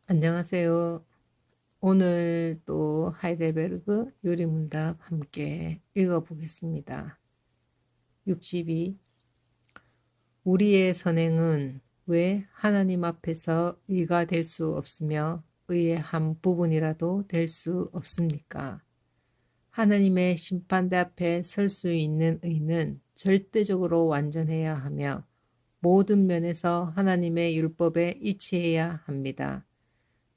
안녕하세요. 오늘 또 하이델베르그 요리문답 함께 읽어보겠습니다. 62. 우리의 선행은 왜 하나님 앞에서 의가 될 수 없으며 의의 한 부분이라도 될 수 없습니까? 하나님의 심판대 앞에 설 수 있는 의는 절대적으로 완전해야 하며 모든 면에서 하나님의 율법에 일치해야 합니다.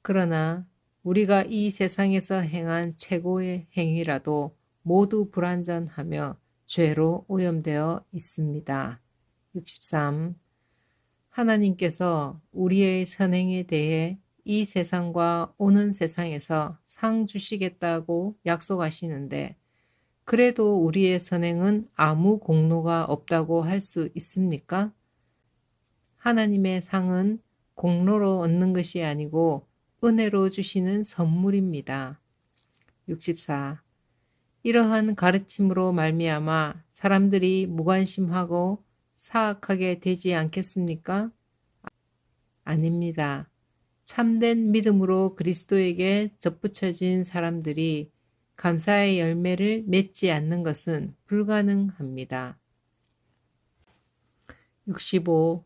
그러나 우리가 이 세상에서 행한 최고의 행위라도 모두 불완전하며 죄로 오염되어 있습니다. 63. 하나님께서 우리의 선행에 대해 이 세상과 오는 세상에서 상 주시겠다고 약속하시는데, 그래도 우리의 선행은 아무 공로가 없다고 할 수 있습니까? 하나님의 상은 공로로 얻는 것이 아니고 은혜로 주시는 선물입니다. 64. 이러한 가르침으로 말미암아 사람들이 무관심하고 사악하게 되지 않겠습니까? 아닙니다. 참된 믿음으로 그리스도에게 접붙여진 사람들이 감사의 열매를 맺지 않는 것은 불가능합니다. 65.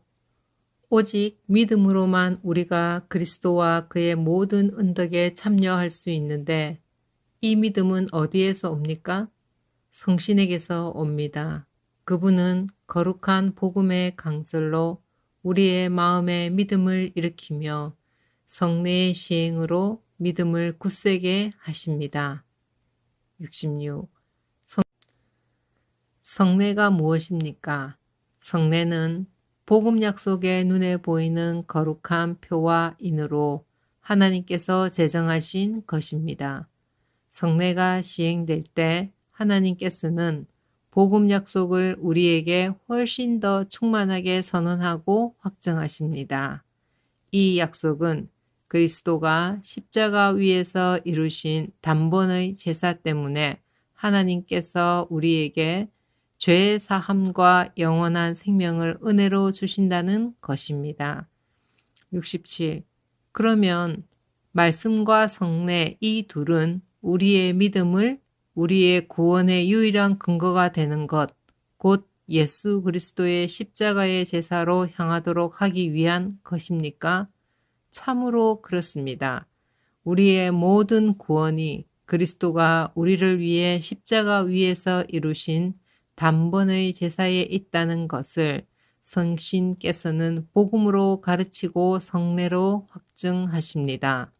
오직 믿음으로만 우리가 그리스도와 그의 모든 은덕에 참여할 수 있는데, 이 믿음은 어디에서 옵니까? 성신에게서 옵니다. 그분은 거룩한 복음의 강설로 우리의 마음에 믿음을 일으키며 성례의 시행으로 믿음을 굳세게 하십니다. 66. 성례가 무엇입니까? 성례는 복음 약속의 눈에 보이는 거룩한 표와 인으로 하나님께서 제정하신 것입니다. 성례가 시행될 때 하나님께서는 복음 약속을 우리에게 훨씬 더 충만하게 선언하고 확정하십니다. 이 약속은 그리스도가 십자가 위에서 이루신 단번의 제사 때문에 하나님께서 우리에게 죄의 사함과 영원한 생명을 은혜로 주신다는 것입니다. 67. 그러면 말씀과 성례 이 둘은 우리의 믿음을 우리의 구원의 유일한 근거가 되는 것, 곧 예수 그리스도의 십자가의 제사로 향하도록 하기 위한 것입니까? 참으로 그렇습니다. 우리의 모든 구원이 그리스도가 우리를 위해 십자가 위에서 이루신 단번의 제사에 있다는 것을 성신께서는 복음으로 가르치고 성례로 확증하십니다.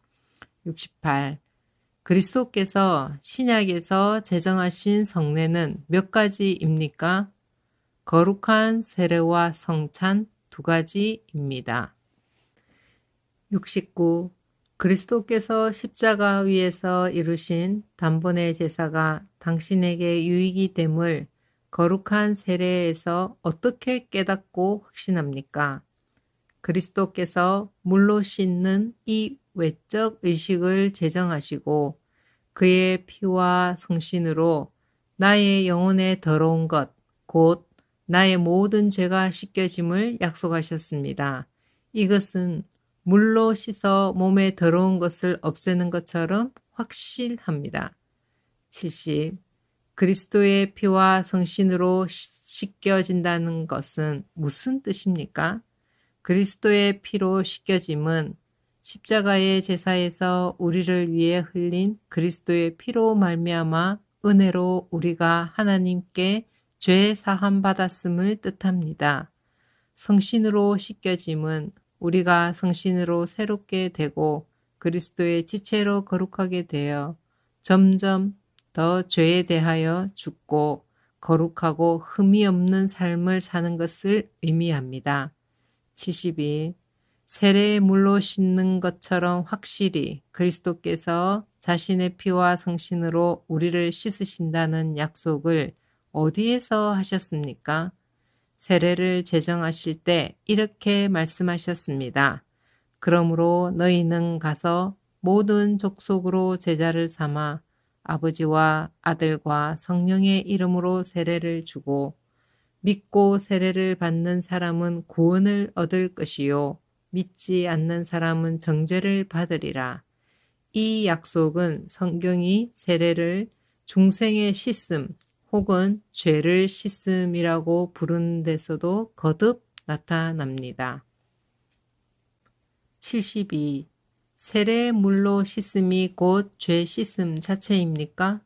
68. 그리스도께서 신약에서 제정하신 성례는 몇 가지입니까? 거룩한 세례와 성찬 두 가지입니다. 69. 그리스도께서 십자가 위에서 이루신 단번의 제사가 당신에게 유익이 됨을 거룩한 세례에서 어떻게 깨닫고 확신합니까? 그리스도께서 물로 씻는 이 외적 의식을 제정하시고 그의 피와 성신으로 나의 영혼에 더러운 것, 곧 나의 모든 죄가 씻겨짐을 약속하셨습니다. 이것은 물로 씻어 몸에 더러운 것을 없애는 것처럼 확실합니다. 70. 그리스도의 피와 성신으로 씻겨진다는 것은 무슨 뜻입니까? 그리스도의 피로 씻겨짐은 십자가의 제사에서 우리를 위해 흘린 그리스도의 피로 말미암아 은혜로 우리가 하나님께 죄 사함 받았음을 뜻합니다. 성신으로 씻겨짐은 우리가 성신으로 새롭게 되고 그리스도의 지체로 거룩하게 되어 점점 더 죄에 대하여 죽고 거룩하고 흠이 없는 삶을 사는 것을 의미합니다. 72. 세례의 물로 씻는 것처럼 확실히 그리스도께서 자신의 피와 성신으로 우리를 씻으신다는 약속을 어디에서 하셨습니까? 세례를 제정하실 때 이렇게 말씀하셨습니다. 그러므로 너희는 가서 모든 족속으로 제자를 삼아 아버지와 아들과 성령의 이름으로 세례를 주고 믿고 세례를 받는 사람은 구원을 얻을 것이요 믿지 않는 사람은 정죄를 받으리라. 이 약속은 성경이 세례를 중생의 씻음 혹은 죄를 씻음이라고 부르는 데서도 거듭 나타납니다. 72. 세례의 물로 씻음이 곧 죄 씻음 자체입니까?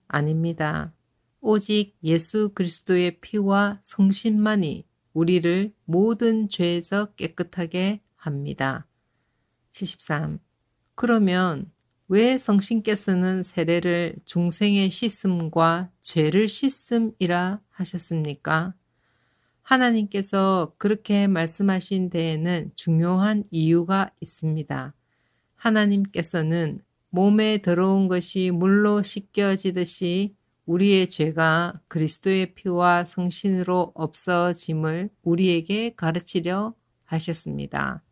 아닙니다. 오직 예수 그리스도의 피와 성신만이 우리를 모든 죄에서 깨끗하게 합니다. 73. 그러면 왜 성신께서는 세례를 중생의 씻음과 죄를 씻음이라 하셨습니까? 하나님께서 그렇게 말씀하신 데에는 중요한 이유가 있습니다. 하나님께서는 몸에 들어온 것이 물로 씻겨지듯이 우리의 죄가 그리스도의 피와 성신으로 없어짐을 우리에게 가르치려 하셨습니다.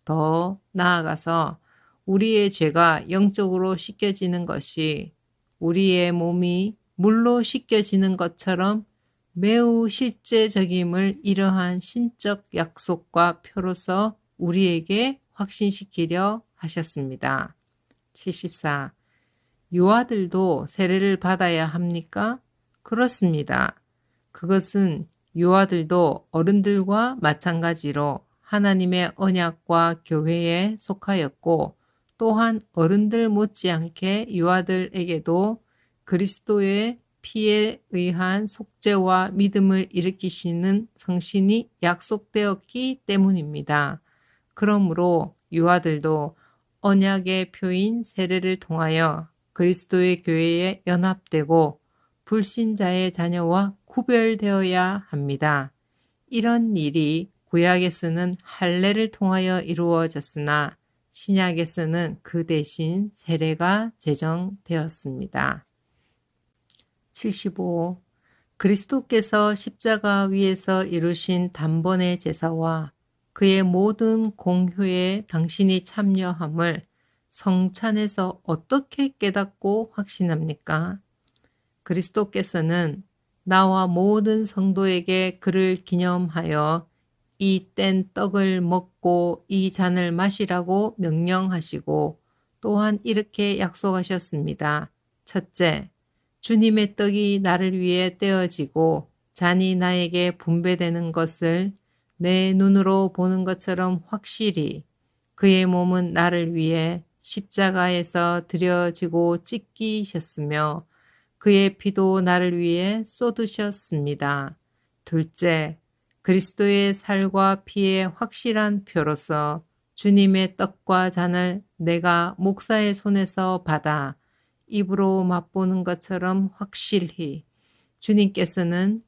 더 나아가서 우리의 죄가 영적으로 씻겨지는 것이 우리의 몸이 물로 씻겨지는 것처럼 매우 실제적임을 이러한 신적 약속과 표로서 우리에게 확신시키려 하셨습니다. 74. 유아들도 세례를 받아야 합니까? 그렇습니다. 그것은 유아들도 어른들과 마찬가지로 하나님의 언약과 교회에 속하였고 또한 어른들 못지않게 유아들에게도 그리스도의 피에 의한 속죄와 믿음을 일으키시는 성신이 약속되었기 때문입니다. 그러므로 유아들도 언약의 표인 세례를 통하여 그리스도의 교회에 연합되고 불신자의 자녀와 구별되어야 합니다. 이런 일이 구약에서는 할례를 통하여 이루어졌으나 신약에서는 그 대신 세례가 제정되었습니다. 75. 그리스도께서 십자가 위에서 이루신 단번의 제사와 그의 모든 공효에 당신이 참여함을 성찬에서 어떻게 깨닫고 확신합니까? 그리스도께서는 나와 모든 성도에게 그를 기념하여 이 뗀 떡을 먹고 이 잔을 마시라고 명령하시고 또한 이렇게 약속하셨습니다. 첫째, 주님의 떡이 나를 위해 떼어지고 잔이 나에게 분배되는 것을 내 눈으로 보는 것처럼 확실히 그의 몸은 나를 위해 십자가에서 드려지고 찢기셨으며 그의 피도 나를 위해 쏟으셨습니다. 둘째, 그리스도의 살과 피의 확실한 표로서 주님의 떡과 잔을 내가 목사의 손에서 받아 입으로 맛보는 것처럼 확실히 주님께서는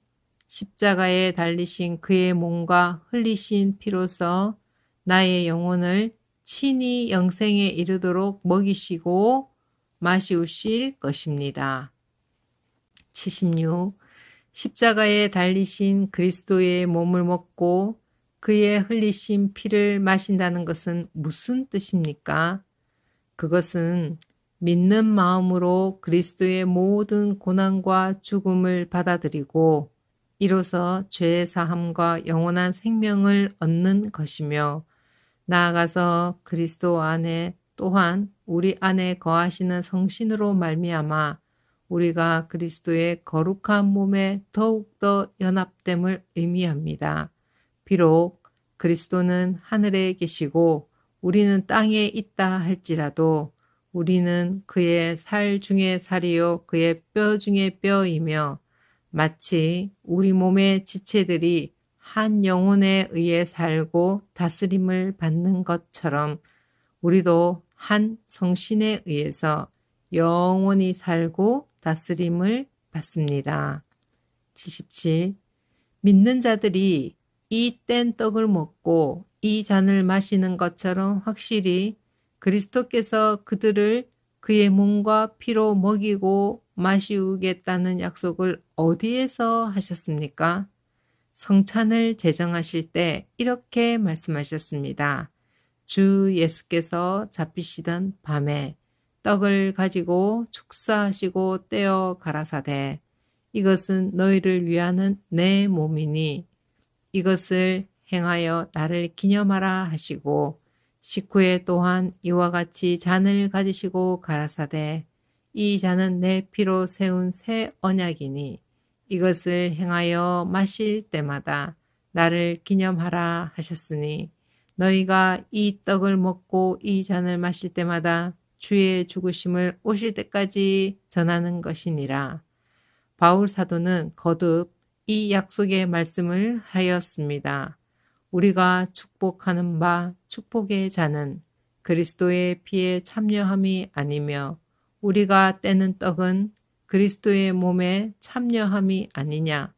십자가에 달리신 그의 몸과 흘리신 피로서 나의 영혼을 친히 영생에 이르도록 먹이시고 마시우실 것입니다. 76. 십자가에 달리신 그리스도의 몸을 먹고 그의 흘리신 피를 마신다는 것은 무슨 뜻입니까? 그것은 믿는 마음으로 그리스도의 모든 고난과 죽음을 받아들이고 이로써 죄 사함과 영원한 생명을 얻는 것이며 나아가서 그리스도 안에 또한 우리 안에 거하시는 성신으로 말미암아 우리가 그리스도의 거룩한 몸에 더욱더 연합됨을 의미합니다. 비록 그리스도는 하늘에 계시고 우리는 땅에 있다 할지라도 우리는 그의 살 중에 살이요 그의 뼈 중에 뼈이며 마치 우리 몸의 지체들이 한 영혼에 의해 살고 다스림을 받는 것처럼 우리도 한 성신에 의해서 영원히 살고 다스림을 받습니다. 77. 믿는 자들이 이 뗀 떡을 먹고 이 잔을 마시는 것처럼 확실히 그리스도께서 그들을 그의 몸과 피로 먹이고 마시우겠다는 약속을 어디에서 하셨습니까? 성찬을 제정하실 때 이렇게 말씀하셨습니다. 주 예수께서 잡히시던 밤에 떡을 가지고 축사하시고 떼어 가라사대 이것은 너희를 위하는 내 몸이니 이것을 행하여 나를 기념하라 하시고 식후에 또한 이와 같이 잔을 가지시고 가라사대 이 잔은 내 피로 세운 새 언약이니 이것을 행하여 마실 때마다 나를 기념하라 하셨으니 너희가 이 떡을 먹고 이 잔을 마실 때마다 주의 죽으심을 오실 때까지 전하는 것이니라. 바울 사도는 거듭 이 약속의 말씀을 하였습니다. 우리가 축복하는 바 축복의 잔은 그리스도의 피에 참여함이 아니며 우리가 떼는 떡은 그리스도의 몸에 참여함이 아니냐.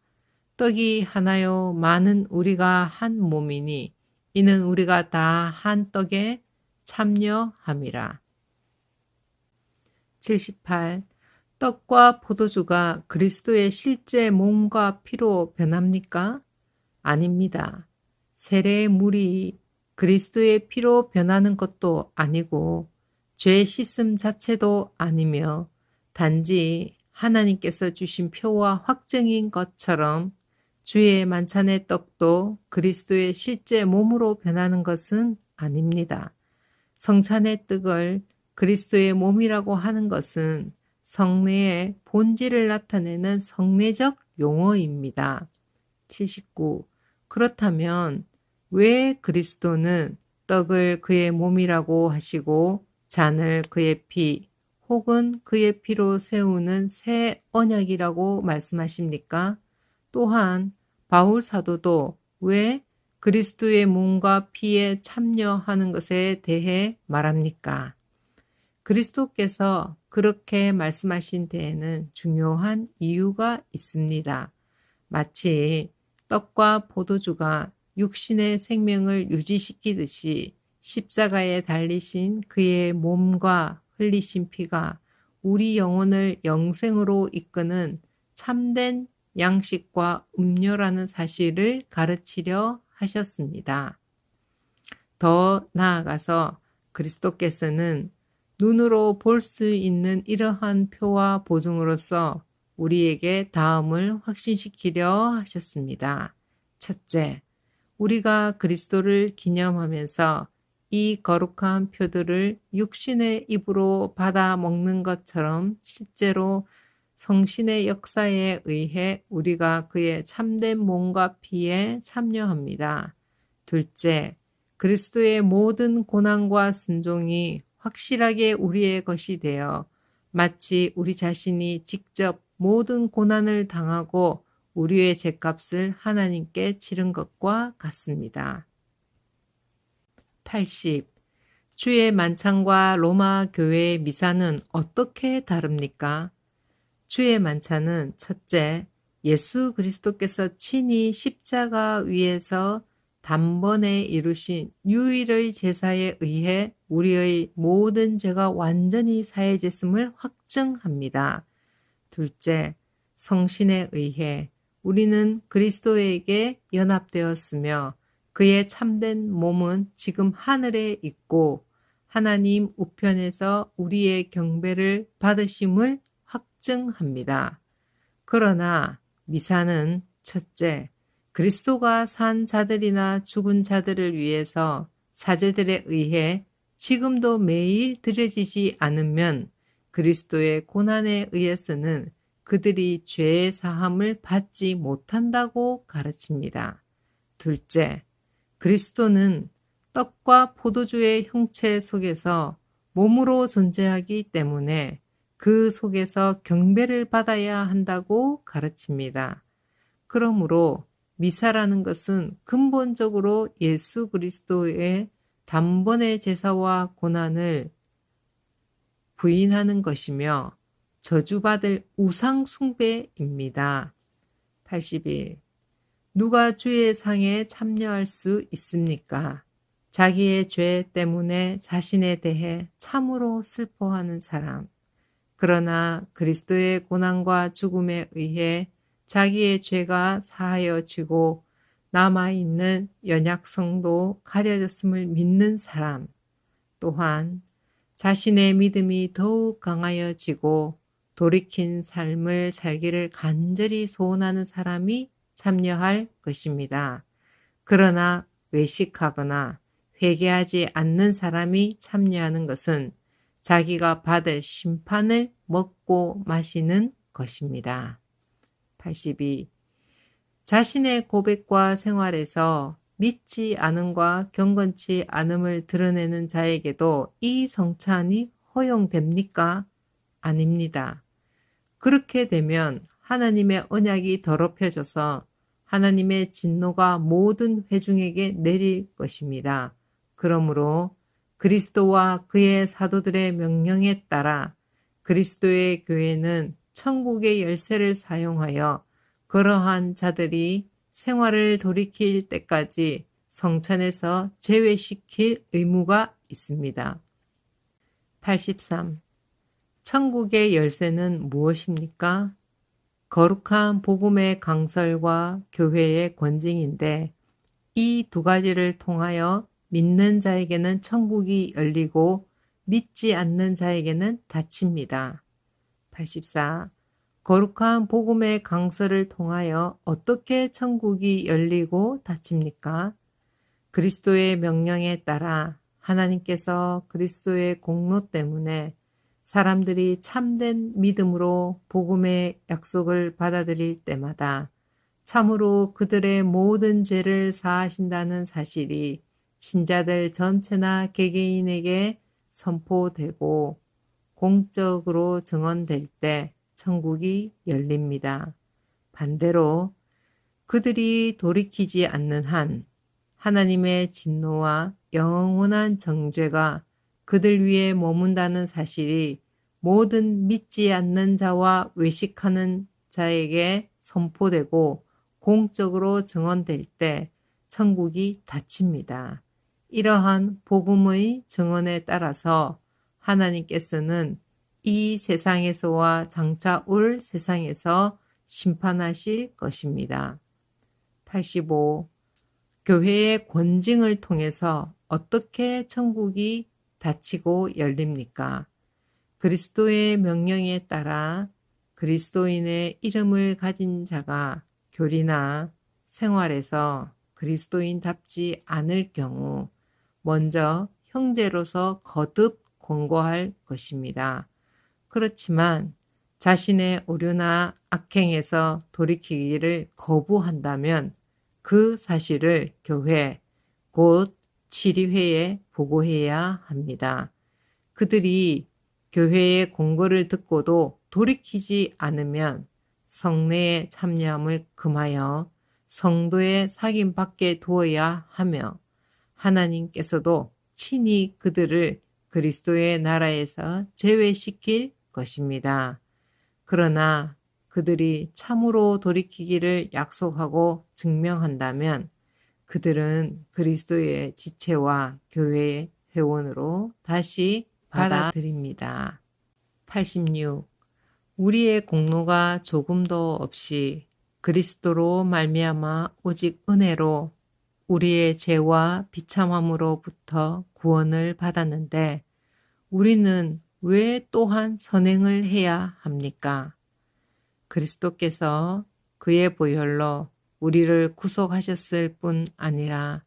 떡이 하나요 많은 우리가 한 몸이니 이는 우리가 다 한 떡에 참여함이라. 78. 떡과 포도주가 그리스도의 실제 몸과 피로 변합니까? 아닙니다. 세례의 물이 그리스도의 피로 변하는 것도 아니고 죄 씻음 자체도 아니며 단지 하나님께서 주신 표와 확증인 것처럼 주의 만찬의 떡도 그리스도의 실제 몸으로 변하는 것은 아닙니다. 성찬의 떡을 그리스도의 몸이라고 하는 것은 성례의 본질을 나타내는 성례적 용어입니다. 79. 그렇다면 왜 그리스도는 떡을 그의 몸이라고 하시고 잔을 그의 피 혹은 그의 피로 세우는 새 언약이라고 말씀하십니까? 또한 바울 사도도 왜 그리스도의 몸과 피에 참여하는 것에 대해 말합니까? 그리스도께서 그렇게 말씀하신 데에는 중요한 이유가 있습니다. 마치 떡과 포도주가 육신의 생명을 유지시키듯이 십자가에 달리신 그의 몸과 흘리신 피가 우리 영혼을 영생으로 이끄는 참된 양식과 음료라는 사실을 가르치려 하셨습니다. 더 나아가서 그리스도께서는 눈으로 볼 수 있는 이러한 표와 보증으로서 우리에게 다음을 확신시키려 하셨습니다. 첫째, 우리가 그리스도를 기념하면서 이 거룩한 표들을 육신의 입으로 받아 먹는 것처럼 실제로 성신의 역사에 의해 우리가 그의 참된 몸과 피에 참여합니다. 둘째, 그리스도의 모든 고난과 순종이 확실하게 우리의 것이 되어 마치 우리 자신이 직접 모든 고난을 당하고 우리의 죗값을 하나님께 치른 것과 같습니다. 80. 주의 만찬과 로마 교회의 미사는 어떻게 다릅니까? 주의 만찬은 첫째, 예수 그리스도께서 친히 십자가 위에서 단번에 이루신 유일의 제사에 의해 우리의 모든 죄가 완전히 사해졌음을 확증합니다. 둘째, 성신에 의해 우리는 그리스도에게 연합되었으며 그의 참된 몸은 지금 하늘에 있고 하나님 우편에서 우리의 경배를 받으심을 확증합니다. 그러나 미사는 첫째, 그리스도가 산 자들이나 죽은 자들을 위해서 사제들에 의해 지금도 매일 드려지지 않으면 그리스도의 고난에 의해서는 그들이 죄의 사함을 받지 못한다고 가르칩니다. 둘째, 그리스도는 떡과 포도주의 형체 속에서 몸으로 존재하기 때문에 그 속에서 경배를 받아야 한다고 가르칩니다. 그러므로 미사라는 것은 근본적으로 예수 그리스도의 단번의 제사와 고난을 부인하는 것이며 저주받을 우상 숭배입니다. 81. 누가 주의 상에 참여할 수 있습니까? 자기의 죄 때문에 자신에 대해 참으로 슬퍼하는 사람. 그러나 그리스도의 고난과 죽음에 의해 자기의 죄가 사하여지고 남아있는 연약성도 가려졌음을 믿는 사람. 또한 자신의 믿음이 더욱 강하여지고 돌이킨 삶을 살기를 간절히 소원하는 사람이 참여할 것입니다. 그러나 외식하거나 회개하지 않는 사람이 참여하는 것은 자기가 받을 심판을 먹고 마시는 것입니다. 82. 자신의 고백과 생활에서 믿지 않음과 경건치 않음을 드러내는 자에게도 이 성찬이 허용됩니까? 아닙니다. 그렇게 되면 하나님의 언약이 더럽혀져서 하나님의 진노가 모든 회중에게 내릴 것입니다. 그러므로 그리스도와 그의 사도들의 명령에 따라 그리스도의 교회는 천국의 열쇠를 사용하여 그러한 자들이 생활을 돌이킬 때까지 성찬에서 제외시킬 의무가 있습니다. 83. 천국의 열쇠는 무엇입니까? 거룩한 복음의 강설과 교회의 권징인데 이 두 가지를 통하여 믿는 자에게는 천국이 열리고 믿지 않는 자에게는 닫힙니다. 84. 거룩한 복음의 강설을 통하여 어떻게 천국이 열리고 닫힙니까? 그리스도의 명령에 따라 하나님께서 그리스도의 공로 때문에 사람들이 참된 믿음으로 복음의 약속을 받아들일 때마다 참으로 그들의 모든 죄를 사하신다는 사실이 신자들 전체나 개개인에게 선포되고 공적으로 증언될 때 천국이 열립니다. 반대로 그들이 돌이키지 않는 한 하나님의 진노와 영원한 정죄가 그들 위에 머문다는 사실이 모든 믿지 않는 자와 외식하는 자에게 선포되고 공적으로 증언될 때 천국이 닫힙니다. 이러한 복음의 증언에 따라서 하나님께서는 이 세상에서와 장차 올 세상에서 심판하실 것입니다. 85. 교회의 권징을 통해서 어떻게 천국이 닫히고 열립니까? 그리스도의 명령에 따라 그리스도인의 이름을 가진 자가 교리나 생활에서 그리스도인답지 않을 경우 먼저 형제로서 거듭 권고할 것입니다. 그렇지만 자신의 오류나 악행에서 돌이키기를 거부한다면 그 사실을 교회, 곧 치리회에 보고해야 합니다. 그들이 교회의 공고를 듣고도 돌이키지 않으면 성례에 참여함을 금하여 성도의 사귐 밖에 두어야 하며 하나님께서도 친히 그들을 그리스도의 나라에서 제외시킬 것입니다. 그러나 그들이 참으로 돌이키기를 약속하고 증명한다면 그들은 그리스도의 지체와 교회의 회원으로 다시 받아들입니다. 86. 우리의 공로가 조금도 없이 그리스도로 말미암아 오직 은혜로 우리의 죄와 비참함으로부터 구원을 받았는데 우리는 왜 또한 선행을 해야 합니까? 그리스도께서 그의 보혈로 우리를 구속하셨을 뿐 아니라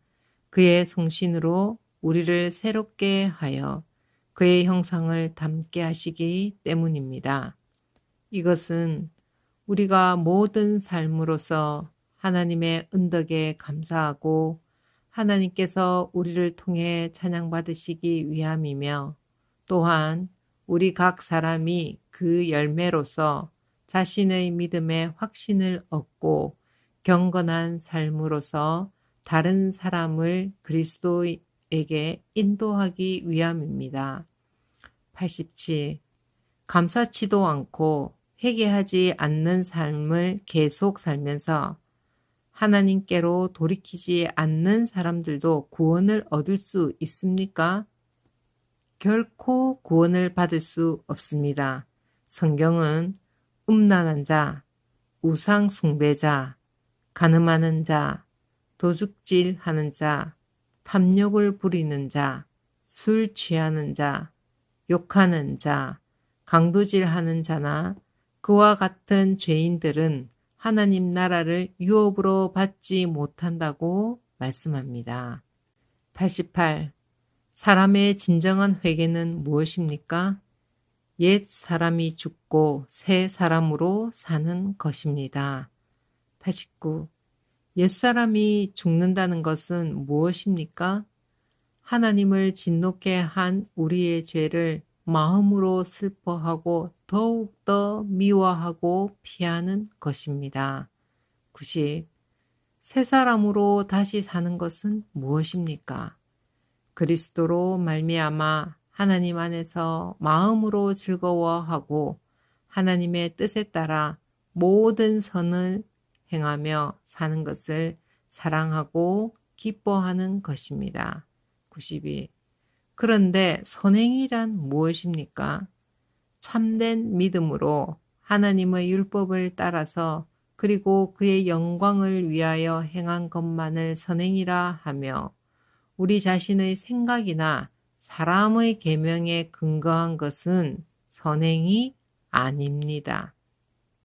그의 성신으로 우리를 새롭게 하여 그의 형상을 닮게 하시기 때문입니다. 이것은 우리가 모든 삶으로서 하나님의 은덕에 감사하고 하나님께서 우리를 통해 찬양받으시기 위함이며 또한 우리 각 사람이 그 열매로서 자신의 믿음의 확신을 얻고 경건한 삶으로서 다른 사람을 그리스도에게 인도하기 위함입니다. 87. 감사치도 않고 회개하지 않는 삶을 계속 살면서 하나님께로 돌이키지 않는 사람들도 구원을 얻을 수 있습니까? 결코 구원을 받을 수 없습니다. 성경은 음란한 자, 우상 숭배자, 간음하는 자, 도둑질하는 자, 탐욕을 부리는 자, 술 취하는 자, 욕하는 자, 강도질하는 자나 그와 같은 죄인들은 하나님 나라를 유업으로 받지 못한다고 말씀합니다. 88. 사람의 진정한 회개는 무엇입니까? 옛 사람이 죽고 새 사람으로 사는 것입니다. 89. 옛 사람이 죽는다는 것은 무엇입니까? 하나님을 진노케 한 우리의 죄를 마음으로 슬퍼하고 더욱더 미워하고 피하는 것입니다. 90. 새 사람으로 다시 사는 것은 무엇입니까? 그리스도로 말미암아 하나님 안에서 마음으로 즐거워하고 하나님의 뜻에 따라 모든 선을 행하며 사는 것을 사랑하고 기뻐하는 것입니다. 92. 그런데 선행이란 무엇입니까? 참된 믿음으로 하나님의 율법을 따라서 그리고 그의 영광을 위하여 행한 것만을 선행이라 하며 우리 자신의 생각이나 사람의 계명에 근거한 것은 선행이 아닙니다.